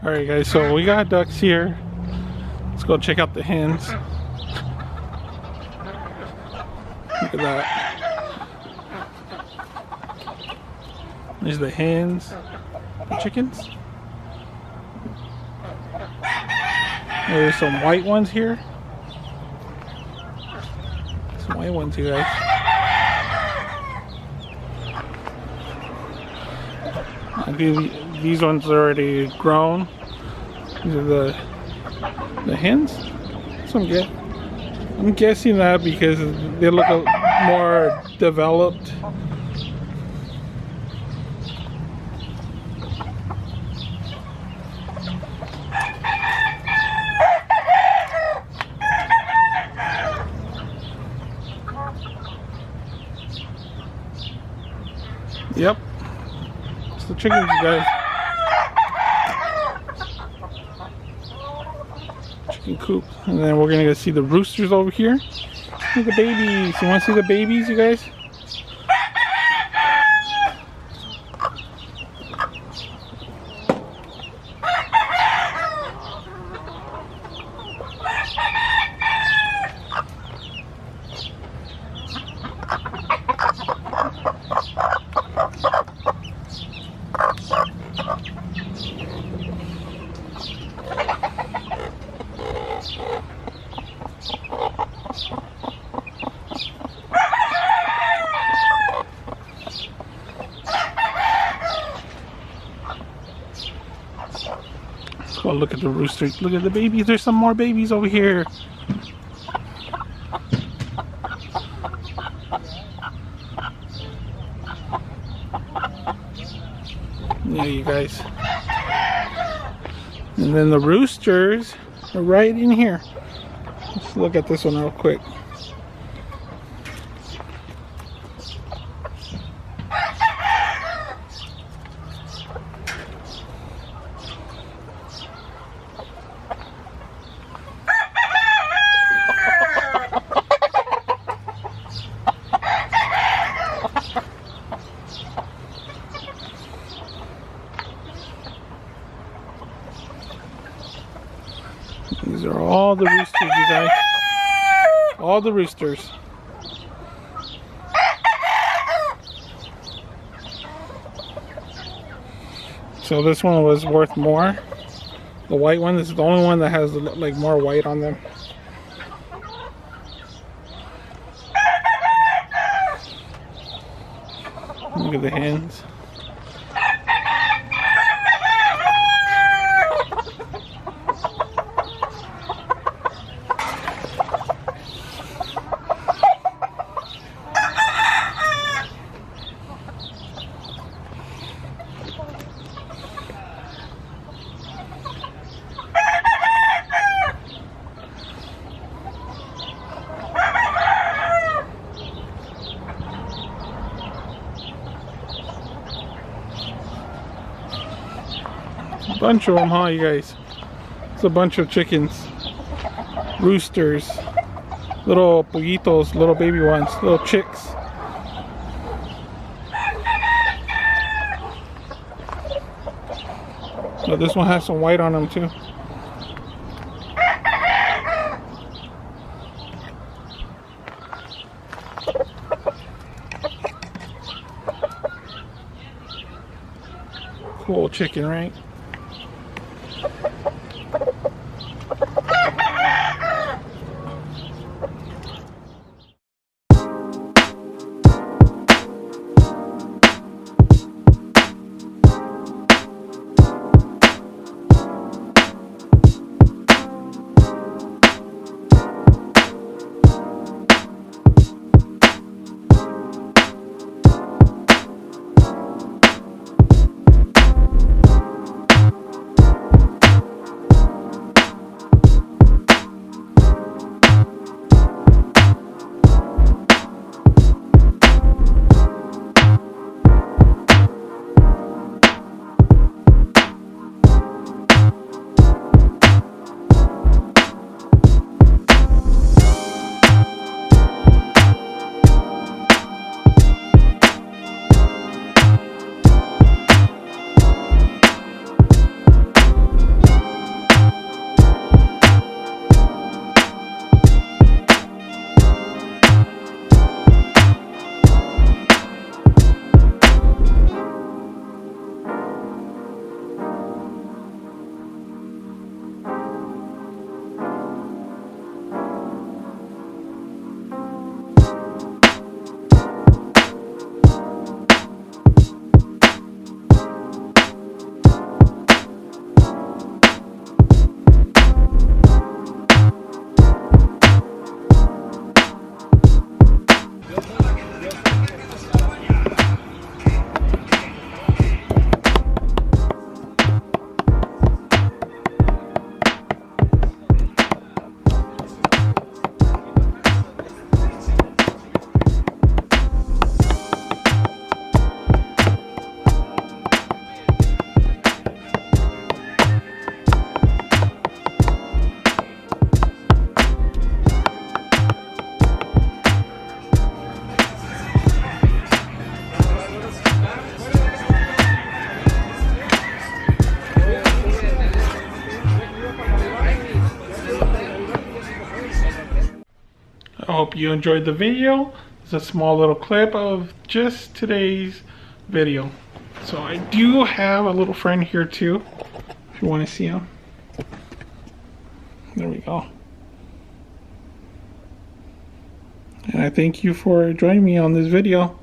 Alright guys, so we got ducks here. Let's go check out the hens. Look at that. There's the hens. The chickens. There's some white ones here. Some white ones, you guys. These ones are already grown. These are the hens. So I'm guessing that because they look more developed. Yep. It's the chickens, you guys. Chicken coop. And then we're gonna go see the roosters over here. Look at the babies. You wanna see the babies, you guys? Oh, look at the roosters. Look at the babies. There's some more babies over here. Yeah, you guys. And then the roosters are right in here. Let's look at this one real quick. These are all the roosters, you guys. All the roosters. So this one was worth more. The white one, this is the only one that has like more white on them. Look at the hens. Bunch of them, huh, you guys? It's a bunch of chickens, roosters, little pollitos, little baby ones, little chicks. But this one has some white on them too. Cool chicken, right? I hope you enjoyed the video. It's a small little clip of just today's video. So I do have a little friend here too, if you want to see him. There we go. And I thank you for joining me on this video.